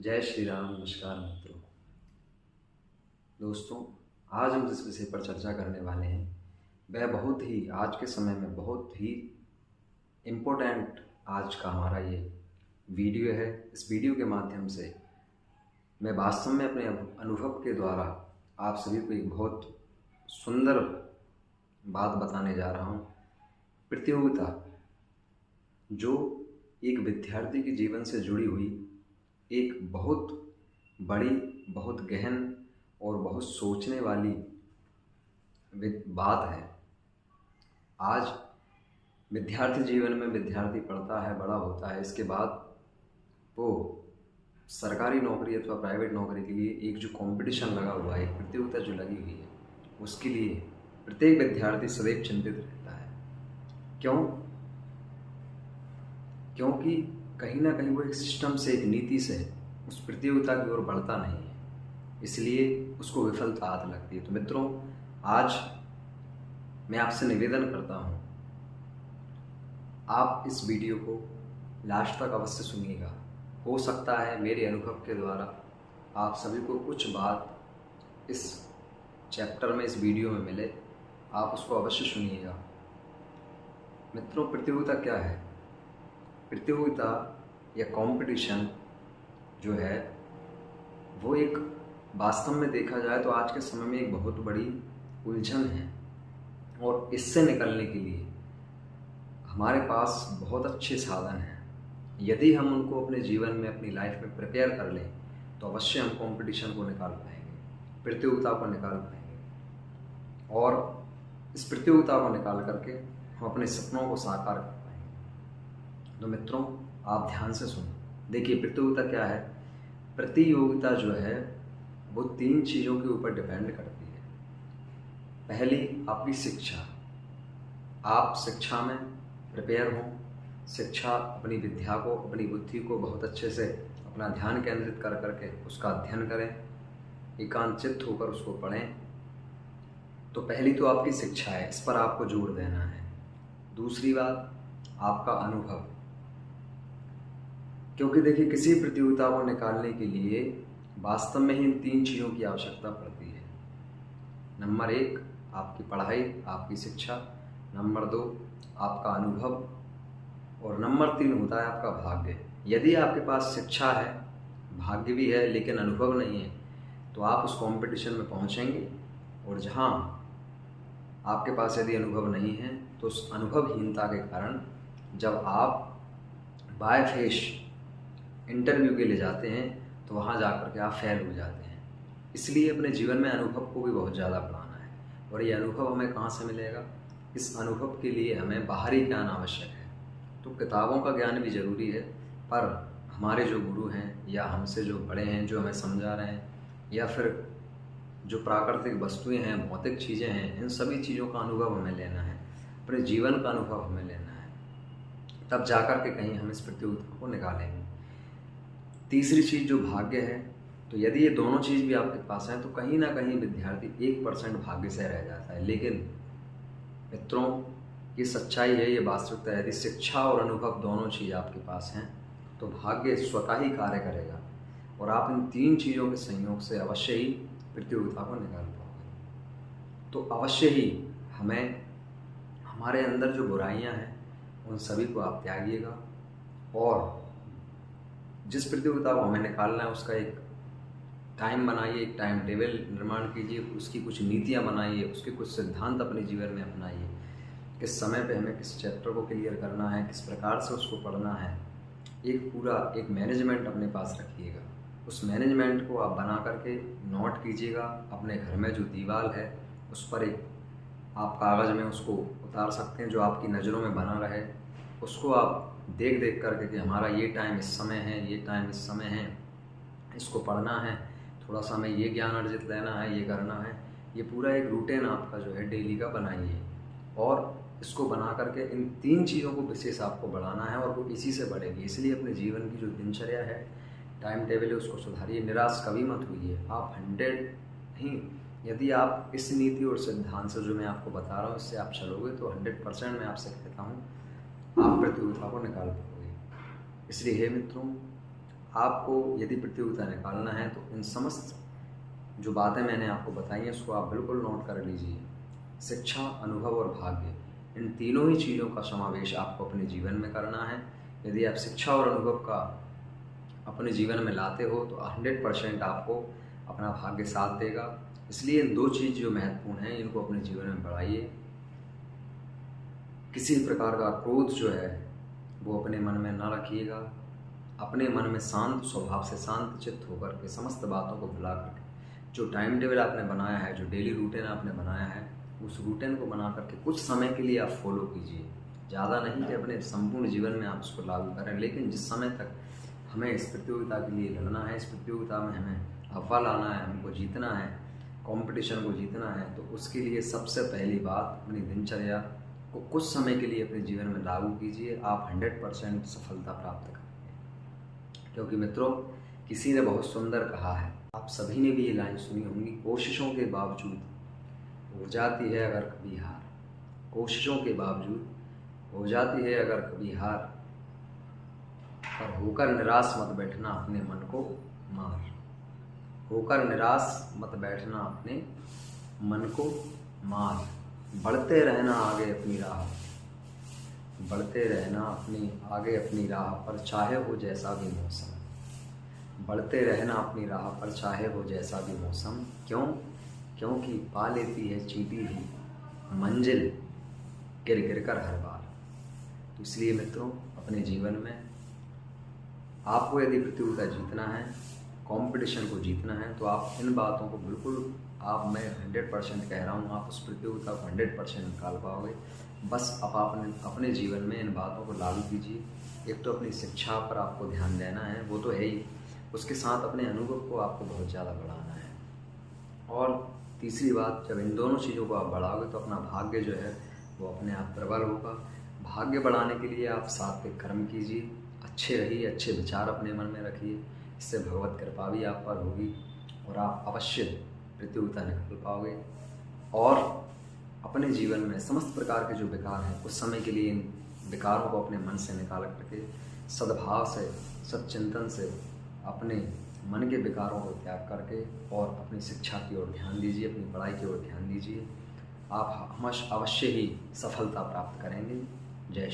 जय श्री राम। नमस्कार मित्रों। दोस्तों, आज हम जिस विषय पर चर्चा करने वाले हैं वह बहुत ही आज के समय में बहुत ही इम्पोर्टेंट आज का हमारा ये वीडियो है। इस वीडियो के माध्यम से मैं वास्तव में अपने अनुभव के द्वारा आप सभी को एक बहुत सुंदर बात बताने जा रहा हूँ। प्रतियोगिता जो एक विद्यार्थी के जीवन से जुड़ी हुई एक बहुत बड़ी, बहुत गहन और बहुत सोचने वाली बात है। आज विद्यार्थी जीवन में विद्यार्थी पढ़ता है, बड़ा होता है, इसके बाद वो सरकारी नौकरी अथवा प्राइवेट नौकरी के लिए एक जो कंपटीशन लगा हुआ है, एक प्रतियोगिता जो लगी हुई है, उसके लिए प्रत्येक विद्यार्थी सदैव चिंतित रहता है। क्यों? क्योंकि कहीं ना कहीं वो एक सिस्टम से, एक नीति से उस प्रतियोगिता की ओर बढ़ता नहीं है, इसलिए उसको विफलता हाथ लगती है। तो मित्रों, आज मैं आपसे निवेदन करता हूँ, आप इस वीडियो को लास्ट तक अवश्य सुनिएगा। हो सकता है मेरे अनुभव के द्वारा आप सभी को कुछ बात इस चैप्टर में, इस वीडियो में मिले, आप उसको अवश्य सुनिएगा। मित्रों, प्रतियोगिता क्या है? प्रतियोगिता या कंपटीशन जो है वो एक, वास्तव में देखा जाए तो आज के समय में एक बहुत बड़ी उलझन है, और इससे निकलने के लिए हमारे पास बहुत अच्छे साधन हैं। यदि हम उनको अपने जीवन में, अपनी लाइफ में प्रिपेयर कर लें तो अवश्य हम कंपटीशन को निकाल पाएंगे, प्रतियोगिता को निकाल पाएंगे, और इस प्रतियोगिता को निकाल करके हम अपने सपनों को साकार कर पाएंगे। तो मित्रों, आप ध्यान से सुनो। देखिए, प्रतियोगिता क्या है? प्रतियोगिता जो है वो 3 चीज़ों के ऊपर डिपेंड करती है। पहली, आपकी शिक्षा। आप शिक्षा में प्रिपेयर हों, शिक्षा, अपनी विद्या को, अपनी बुद्धि को बहुत अच्छे से अपना ध्यान केंद्रित कर करके उसका अध्ययन करें, एकांतचित्त होकर उसको पढ़ें। तो पहली तो आपकी शिक्षा है, इस पर आपको जोर देना है। दूसरी बात, आपका अनुभव। क्योंकि देखिए, किसी प्रतियोगिता को निकालने के लिए वास्तव में ही इन 3 चीज़ों की आवश्यकता पड़ती है। नंबर 1, आपकी पढ़ाई, आपकी शिक्षा। नंबर 2, आपका अनुभव। और नंबर 3 होता है आपका भाग्य। यदि आपके पास शिक्षा है, भाग्य भी है, लेकिन अनुभव नहीं है, तो आप उस कंपटीशन में पहुंचेंगे। और जहां आपके पास यदि अनुभव नहीं है तो उस अनुभवहीनता के कारण जब आप बाय फेस इंटरव्यू के लिए जाते हैं तो वहाँ जाकर के आप फेल हो जाते हैं। इसलिए अपने जीवन में अनुभव को भी बहुत ज़्यादा बढ़ाना है। और ये अनुभव हमें कहाँ से मिलेगा? इस अनुभव के लिए हमें बाहरी ज्ञान आवश्यक है। तो किताबों का ज्ञान भी ज़रूरी है, पर हमारे जो गुरु हैं या हमसे जो बड़े हैं, जो हमें समझा रहे हैं, या फिर जो प्राकृतिक वस्तुएं हैं, भौतिक चीज़ें हैं, इन सभी चीज़ों का अनुभव हमें लेना है, अपने जीवन का अनुभव हमें लेना है, तब जाकर के कहीं हम इस प्रतियोगिता को निकालेंगे। तीसरी चीज़ जो भाग्य है, तो यदि ये दोनों चीज़ भी आपके पास हैं तो कहीं ना कहीं विद्यार्थी 1% भाग्य से रह जाता है। लेकिन मित्रों, ये सच्चाई है, ये वास्तविकता है। यदि शिक्षा और अनुभव दोनों चीज़ आपके पास हैं तो भाग्य स्वतः ही कार्य करेगा, और आप इन 3 चीज़ों के संयोग से अवश्य ही प्रतियोगिता को निकाल पाओगे। तो अवश्य ही हमें, हमारे अंदर जो बुराइयां हैं उन सभी को आप त्यागिएगा, और जिस प्रतियोगिता को हमें निकालना है उसका एक टाइम बनाइए, एक टाइम टेबल निर्माण कीजिए, उसकी कुछ नीतियाँ बनाइए, उसके कुछ सिद्धांत अपने जीवन में अपनाइए। किस समय पे हमें किस चैप्टर को क्लियर करना है, किस प्रकार से उसको पढ़ना है, एक पूरा एक मैनेजमेंट अपने पास रखिएगा। उस मैनेजमेंट को आप बना करके नोट कीजिएगा। अपने घर में जो दीवार है उस पर एक आप कागज़ में उसको उतार सकते हैं, जो आपकी नज़रों में बना रहे। उसको आप देख देख करके कि हमारा ये टाइम इस समय है, ये टाइम इस समय है, इसको पढ़ना है, थोड़ा सा हमें ये ज्ञान अर्जित लेना है, ये करना है। ये पूरा एक रूटीन आपका जो है डेली का बनाइए, और इसको बना करके इन 3 चीज़ों को विशेष आपको बढ़ाना है, और वो इसी से बढ़ेगी। इसलिए अपने जीवन की जो दिनचर्या है, टाइम टेबल है, उसको सुधारिए। निराश कभी मत होइए। आप 100 नहीं, यदि आप इस नीति और सिद्धांत से जो मैं आपको बता रहा हूँ इससे आप चलोगे तो 100% मैं आपसे कहता हूँ आप प्रतियोगिता को निकाल पाओगे। इसलिए हे मित्रों, आपको यदि प्रतियोगिता निकालना है तो इन समस्त जो बातें मैंने आपको बताई हैं उसको आप बिल्कुल नोट कर लीजिए। शिक्षा, अनुभव और भाग्य, इन तीनों ही चीज़ों का समावेश आपको अपने जीवन में करना है। यदि आप शिक्षा और अनुभव का अपने जीवन में लाते हो तो 100% आपको अपना भाग्य साथ देगा। इसलिए इन दो चीज़ जो महत्वपूर्ण हैं इनको अपने जीवन में बढ़ाइए। किसी प्रकार का क्रोध जो है वो अपने मन में ना रखिएगा। अपने मन में शांत स्वभाव से शांत चित्त होकर के समस्त बातों को भुला करके जो टाइम टेबल आपने बनाया है, जो डेली रूटीन आपने बनाया है, उस रूटीन को बना करके कुछ समय के लिए आप फॉलो कीजिए। ज़्यादा नहीं कि अपने संपूर्ण जीवन में आप उसको लागू करें, लेकिन जिस समय तक हमें इस प्रतियोगिता के लिए लड़ना है, इस प्रतियोगिता में हमें अव्वल आना है, हमको जीतना है, कंपटीशन को जीतना है, तो उसके लिए सबसे पहली बात अपनी दिनचर्या को कुछ समय के लिए अपने जीवन में लागू कीजिए। आप 100% सफलता प्राप्त करेंगे। क्योंकि मित्रों, किसी ने बहुत सुंदर कहा है, आप सभी ने भी ये लाइन सुनी होंगी, कोशिशों के बावजूद हो जाती है अगर कभी हार। कोशिशों के बावजूद हो जाती है अगर कभी हार, पर होकर निराश मत बैठना अपने मन को मार। होकर निराश मत बैठना अपने मन को मार। बढ़ते रहना आगे अपनी राह, बढ़ते रहना अपनी आगे अपनी राह पर, चाहे हो जैसा भी मौसम। बढ़ते रहना अपनी राह पर, चाहे हो जैसा भी मौसम। क्यों? क्योंकि पा लेती है चींटी भी मंजिल गिर गिर कर हर बार। तो इसलिए मित्रों, अपने जीवन में आपको यदि प्रतियोगिता जीतना है, कंपटीशन को जीतना है, तो आप इन बातों को बिल्कुल, मैं 100% कह रहा हूँ, आप उस प्रतियोगिता को 100% निकाल पाओगे। बस आप अपने जीवन में इन बातों को लागू कीजिए। एक तो अपनी शिक्षा पर आपको ध्यान देना है, वो तो है ही, उसके साथ अपने अनुभव को आपको बहुत ज़्यादा बढ़ाना है। और तीसरी बात, जब इन दोनों चीज़ों को आप बढ़ाओगे तो अपना भाग्य जो है वो अपने आप प्रबल होगा। भाग्य बढ़ाने के लिए आप सात्विक कर्म कीजिए, अच्छे रहिए, अच्छे विचार अपने मन में रखिए। इससे भगवत कृपा भी आप पर होगी और आप अवश्य प्रतियोगिता निकाल पाओगे। और अपने जीवन में समस्त प्रकार के जो विकार हैं, कुछ समय के लिए इन विकारों को अपने मन से निकाल करके सद्भाव से, सच्चिंतन से अपने मन के विकारों को त्याग करके और अपनी शिक्षा की ओर ध्यान दीजिए, अपनी पढ़ाई की ओर ध्यान दीजिए। आप अवश्य ही सफलता प्राप्त करेंगे। जय